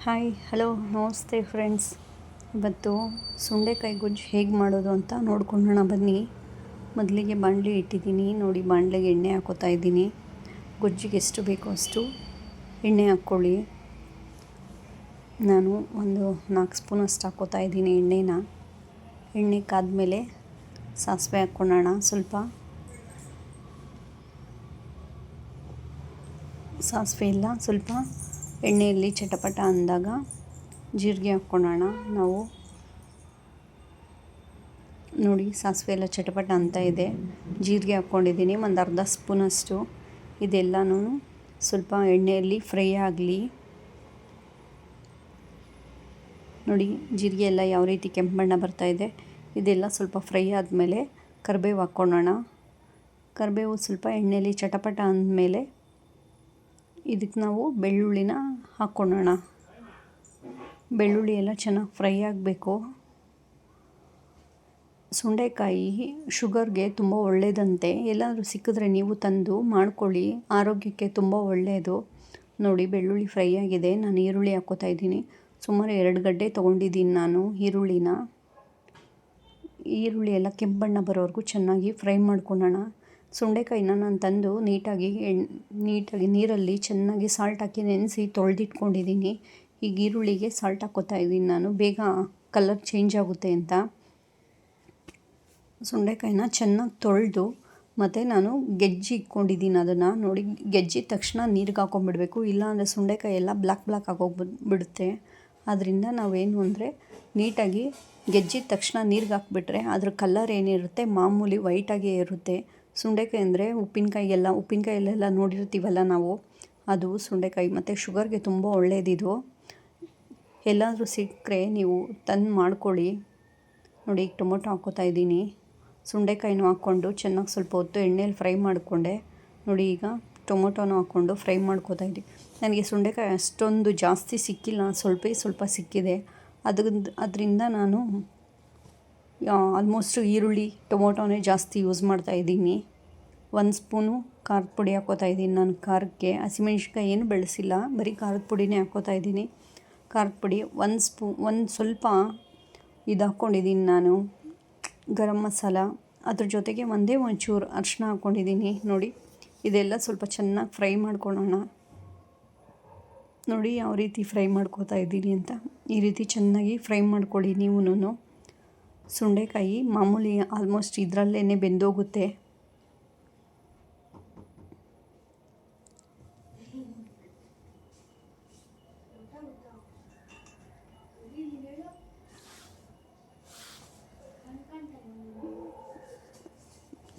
Hi hello ನಮಸ್ತೆ friends. ಇವತ್ತು ಸುಂಡೆಕಾಯಿ ಗೊಜ್ಜು ಹೇಗೆ ಮಾಡೋದು ಅಂತ ನೋಡ್ಕೊಳ್ಳೋಣ ಬನ್ನಿ. ಮೊದಲಿಗೆ ಬಾಣಲೆ ಇಟ್ಟಿದ್ದೀನಿ ನೋಡಿ, ಬಾಣಲೆಗೆ ಎಣ್ಣೆ ಹಾಕೋತಾ ಇದ್ದೀನಿ. ಗೊಜ್ಜಿಗೆ ಎಷ್ಟು ಬೇಕೋ ಅಷ್ಟು ಎಣ್ಣೆ ಹಾಕ್ಕೊಳ್ಳಿ. ನಾನು ಒಂದು 4 ಸ್ಪೂನ್ ಅಷ್ಟು ಹಾಕೋತಾ ಇದ್ದೀನಿ ಎಣ್ಣೆನ. ಎಣ್ಣೆ ಕಾದ್ಮೇಲೆ ಸಾಸಿವೆ ಹಾಕ್ಕೊಳ್ಳೋಣ. ಸ್ವಲ್ಪ ಸಾಸಿವೆ ಎಲ್ಲ ಸ್ವಲ್ಪ ಎಣ್ಣೆಯಲ್ಲಿ ಚಟಪಟ ಅಂದಾಗ ಜೀರಿಗೆ ಹಾಕ್ಕೊಳ್ಳೋಣ. ನಾವು ನೋಡಿ ಸಾಸಿವೆ ಎಲ್ಲ ಚಟಪಟ ಅಂತ ಇದೆ, ಜೀರಿಗೆ ಹಾಕ್ಕೊಂಡಿದ್ದೀನಿ ಒಂದು ಅರ್ಧ ಸ್ಪೂನಷ್ಟು. ಇದೆಲ್ಲನೂ ಸ್ವಲ್ಪ ಎಣ್ಣೆಯಲ್ಲಿ ಫ್ರೈ ಆಗಲಿ. ನೋಡಿ ಜೀರಿಗೆ ಎಲ್ಲ ಯಾವ ರೀತಿ ಕೆಂಪು ಬಣ್ಣ ಬರ್ತಾಯಿದೆ. ಇದೆಲ್ಲ ಸ್ವಲ್ಪ ಫ್ರೈ ಆದಮೇಲೆ ಕರಿಬೇವು ಹಾಕ್ಕೊಳ್ಳೋಣ. ಕರಿಬೇವು ಸ್ವಲ್ಪ ಎಣ್ಣೆಯಲ್ಲಿ ಚಟಪಟ ಅಂದಮೇಲೆ ಇದಕ್ಕೆ ನಾವು ಬೆಳ್ಳುಳ್ಳಿನ ಹಾಕ್ಕೊಳ್ಳೋಣ. ಬೆಳ್ಳುಳ್ಳಿ ಎಲ್ಲ ಚೆನ್ನಾಗಿ ಫ್ರೈ ಆಗಬೇಕು. ಸುಂಡೆಕಾಯಿ ಶುಗರ್ಗೆ ತುಂಬ ಒಳ್ಳೆಯದಂತೆ. ಎಲ್ಲಾದರೂ ಸಿಕ್ಕಿದ್ರೆ ನೀವು ತಂದು ಮಾಡ್ಕೊಳ್ಳಿ, ಆರೋಗ್ಯಕ್ಕೆ ತುಂಬ ಒಳ್ಳೆಯದು. ನೋಡಿ ಬೆಳ್ಳುಳ್ಳಿ ಫ್ರೈ ಆಗಿದೆ. ನಾನು ಈರುಳ್ಳಿ ಹಾಕ್ಕೋತಾ ಇದ್ದೀನಿ. ಸುಮಾರು 2 ಗಡ್ಡೆ ತೊಗೊಂಡಿದ್ದೀನಿ ನಾನು ಈರುಳ್ಳಿ ಎಲ್ಲ ಕೆಂಪು ಬಣ್ಣ ಬರೋವರೆಗೂ ಚೆನ್ನಾಗಿ ಫ್ರೈ ಮಾಡ್ಕೊಳ್ಳೋಣ. ಸುಂಡೆಕಾಯಿನ ನಾನು ತಂದು ನೀಟಾಗಿ ನೀರಲ್ಲಿ ಚೆನ್ನಾಗಿ ಸಾಲ್ಟ್ ಹಾಕಿ ನೆನೆಸಿ ತೊಳೆದಿಟ್ಕೊಂಡಿದ್ದೀನಿ. ಈಗ ಈರುಳ್ಳಿಗೆ ಸಾಲ್ಟ್ ಹಾಕ್ಕೋತಾ ಇದ್ದೀನಿ ನಾನು, ಬೇಗ ಕಲರ್ ಚೇಂಜ್ ಆಗುತ್ತೆ ಅಂತ. ಸುಂಡೆಕಾಯಿನ ಚೆನ್ನಾಗಿ ತೊಳೆದು ಮತ್ತು ನಾನು ಗೆಜ್ಜಿ ಇಟ್ಕೊಂಡಿದ್ದೀನಿ. ಅದನ್ನು ನೋಡಿ ಗೆಜ್ಜಿದ ತಕ್ಷಣ ನೀರಿಗೆ ಹಾಕ್ಕೊಂಬಿಡ್ಬೇಕು, ಇಲ್ಲಾಂದರೆ ಸುಂಡೆಕಾಯಿ ಎಲ್ಲ ಬ್ಲ್ಯಾಕ್ ಆಗೋಗ್ಬಿಡುತ್ತೆ. ಆದ್ದರಿಂದ ನಾವೇನು ಅಂದರೆ ನೀಟಾಗಿ ಗೆಜ್ಜಿದ ತಕ್ಷಣ ನೀರಿಗೆ ಹಾಕ್ಬಿಟ್ರೆ ಅದ್ರ ಕಲರ್ ಏನಿರುತ್ತೆ ಮಾಮೂಲಿ ವೈಟಾಗೇ ಇರುತ್ತೆ. ಸುಂಡೆಕಾಯಿ ಅಂದರೆ ಉಪ್ಪಿನಕಾಯಲ್ಲೆಲ್ಲ ನೋಡಿರ್ತೀವಲ್ಲ ನಾವು, ಅದು ಸುಂಡೆಕಾಯಿ. ಮತ್ತು ಶುಗರ್ಗೆ ತುಂಬ ಒಳ್ಳೆಯದಿದು. ಎಲ್ಲಾದರೂ ಸಿಕ್ಕರೆ ನೀವು ತಂದು ಮಾಡ್ಕೊಳ್ಳಿ. ನೋಡಿ ಈಗ ಟೊಮೊಟೊ ಹಾಕ್ಕೋತಾ ಇದ್ದೀನಿ. ಸುಂಡೆಕಾಯಿನೂ ಹಾಕ್ಕೊಂಡು ಚೆನ್ನಾಗಿ ಸ್ವಲ್ಪ ಹೊತ್ತು ಎಣ್ಣೆಯಲ್ಲಿ ಫ್ರೈ ಮಾಡಿಕೊಂಡೆ. ನೋಡಿ ಈಗ ಟೊಮೊಟೊನೂ ಹಾಕ್ಕೊಂಡು ಫ್ರೈ ಮಾಡ್ಕೋತಾ ಇದ್ದೀನಿ. ನನಗೆ ಸುಂಡೆಕಾಯಿ ಅಷ್ಟೊಂದು ಜಾಸ್ತಿ ಸಿಕ್ಕಿಲ್ಲ, ಸ್ವಲ್ಪ ಸಿಕ್ಕಿದೆ. ಅದರಿಂದ ನಾನು ಆಲ್ಮೋಸ್ಟು ಈರುಳ್ಳಿ ಟೊಮೊಟೊನೇ ಜಾಸ್ತಿ ಯೂಸ್ ಮಾಡ್ತಾಯಿದ್ದೀನಿ. 1 ಸ್ಪೂನು ಖಾರದ ಪುಡಿ ಹಾಕ್ಕೋತಾ ಇದ್ದೀನಿ. ನಾನು ಖಾರಕ್ಕೆ ಹಸಿಮೆಣ್ಸಿನ್ಕಾಯಿ ಏನು ಬೆಳೆಸಿಲ್ಲ, ಬರೀ ಖಾರದ ಪುಡಿನೇ ಹಾಕ್ಕೋತಾ ಇದ್ದೀನಿ. ಖಾರದ ಪುಡಿ ಒಂದು ಸ್ವಲ್ಪ ಇದು ಹಾಕ್ಕೊಂಡಿದ್ದೀನಿ ನಾನು, ಗರಂ ಮಸಾಲ. ಅದ್ರ ಜೊತೆಗೆ ಒಂಚೂರು ಅರಿಶಿನ ಹಾಕ್ಕೊಂಡಿದ್ದೀನಿ. ನೋಡಿ ಇದೆಲ್ಲ ಸ್ವಲ್ಪ ಚೆನ್ನಾಗಿ ಫ್ರೈ ಮಾಡ್ಕೊಳ್ಳೋಣ. ನೋಡಿ ಯಾವ ರೀತಿ ಫ್ರೈ ಮಾಡ್ಕೋತಾ ಇದ್ದೀನಿ ಅಂತ. ಈ ರೀತಿ ಚೆನ್ನಾಗಿ ಫ್ರೈ ಮಾಡ್ಕೊಳ್ಳಿ ನೀವೂ. ಸುಂಡೆಕಾಯಿ ಮಾಮೂಲಿ ಆಲ್ಮೋಸ್ಟ್ ಇದರಲ್ಲೇ ಬೆಂದೋಗುತ್ತೆ.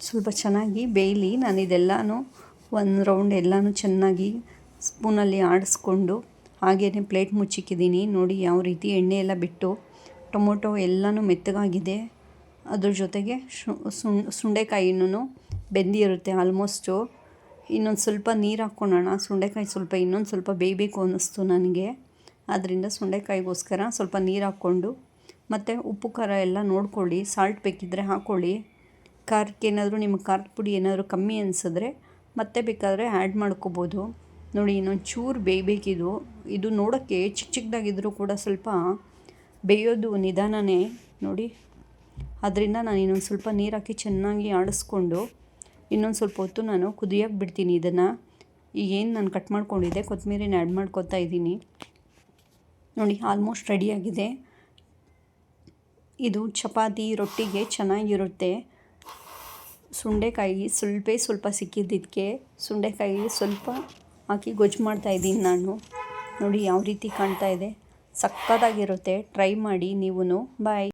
ಸ್ವಲ್ಪ ಚೆನ್ನಾಗಿ ಬೇಯಲಿ. ನಾನು ಇದೆಲ್ಲನೂ ಒಂದು ರೌಂಡ್ ಎಲ್ಲನೂ ಚೆನ್ನಾಗಿ ಸ್ಪೂನಲ್ಲಿ ಆಡಿಸ್ಕೊಂಡು ಹಾಗೇ ಪ್ಲೇಟ್ ಮುಚ್ಚಿಕ್ಕಿದ್ದೀನಿ. ನೋಡಿ ಯಾವ ರೀತಿ ಎಣ್ಣೆ ಎಲ್ಲ ಬಿಟ್ಟು ಟೊಮೊಟೊ ಎಲ್ಲನೂ ಮೆತ್ತಗಾಗಿದೆ. ಅದ್ರ ಜೊತೆಗೆ ಸುಂಡೆಕಾಯಿನೂ ಬೆಂದಿರುತ್ತೆ ಆಲ್ಮೋಸ್ಟು. ಇನ್ನೊಂದು ಸ್ವಲ್ಪ ನೀರು ಹಾಕ್ಕೊಳ್ಳೋಣ. ಸುಂಡೆಕಾಯಿ ಇನ್ನೊಂದು ಸ್ವಲ್ಪ ಬೇಯಬೇಕು ಅನ್ನಿಸ್ತು ನನಗೆ. ಆದ್ದರಿಂದ ಸುಂಡೆಕಾಯಿಗೋಸ್ಕರ ಸ್ವಲ್ಪ ನೀರು ಹಾಕ್ಕೊಂಡು ಮತ್ತು ಉಪ್ಪು ಖಾರ ಎಲ್ಲ ನೋಡ್ಕೊಳ್ಳಿ. ಸಾಲ್ಟ್ ಬೇಕಿದ್ದರೆ ಹಾಕ್ಕೊಳ್ಳಿ. ಖಾರಕ್ಕೆ ಏನಾದರೂ ನಿಮಗೆ ಖಾರದ ಪುಡಿ ಏನಾದರೂ ಕಮ್ಮಿ ಅನಿಸಿದ್ರೆ ಮತ್ತೆ ಬೇಕಾದರೆ ಆ್ಯಡ್ ಮಾಡ್ಕೋಬೋದು. ನೋಡಿ ಇನ್ನೊಂದು ಚೂರು ಬೇಯಬೇಕಿದು. ಇದು ನೋಡೋಕ್ಕೆ ಚಿಕ್ಕದಾಗಿದ್ದರೂ ಕೂಡ ಸ್ವಲ್ಪ ಬೇಯೋದು ನಿಧಾನನೇ ನೋಡಿ. ಅದರಿಂದ ನಾನು ಇನ್ನೊಂದು ಸ್ವಲ್ಪ ನೀರು ಹಾಕಿ ಚೆನ್ನಾಗಿ ಆಡಿಸ್ಕೊಂಡು ಇನ್ನೊಂದು ಸ್ವಲ್ಪ ಹೊತ್ತು ನಾನು ಕುದಿಯೋಕೆ ಬಿಡ್ತೀನಿ ಇದನ್ನು. ಈಗೇನು ನಾನು ಕಟ್ ಮಾಡ್ಕೊಂಡಿದ್ದೆ ಕೊತ್ತಂಬರಿನ ಆ್ಯಡ್ ಮಾಡ್ಕೊತಾ ಇದ್ದೀನಿ. ನೋಡಿ ಆಲ್ಮೋಸ್ಟ್ ರೆಡಿಯಾಗಿದೆ. ಇದು ಚಪಾತಿ ರೊಟ್ಟಿಗೆ ಚೆನ್ನಾಗಿರುತ್ತೆ. ಸುಂಡೆಕಾಯಿ ಸ್ವಲ್ಪ ಸಿಕ್ಕಿದ್ದಕ್ಕೆ ಸುಂಡೆಕಾಯಿ ಸ್ವಲ್ಪ ಹಾಕಿ ಗೊಜ್ಜು ಮಾಡ್ತಾಯಿದ್ದೀನಿ ನಾನು. ನೋಡಿ ಯಾವ ರೀತಿ ಕಾಣ್ತಾ ಇದೆ, ಸಕ್ಕತ್ತಾಗಿರುತ್ತೆ. ಟ್ರೈ ಮಾಡಿ ನೀವೂ. ಬಾಯ್.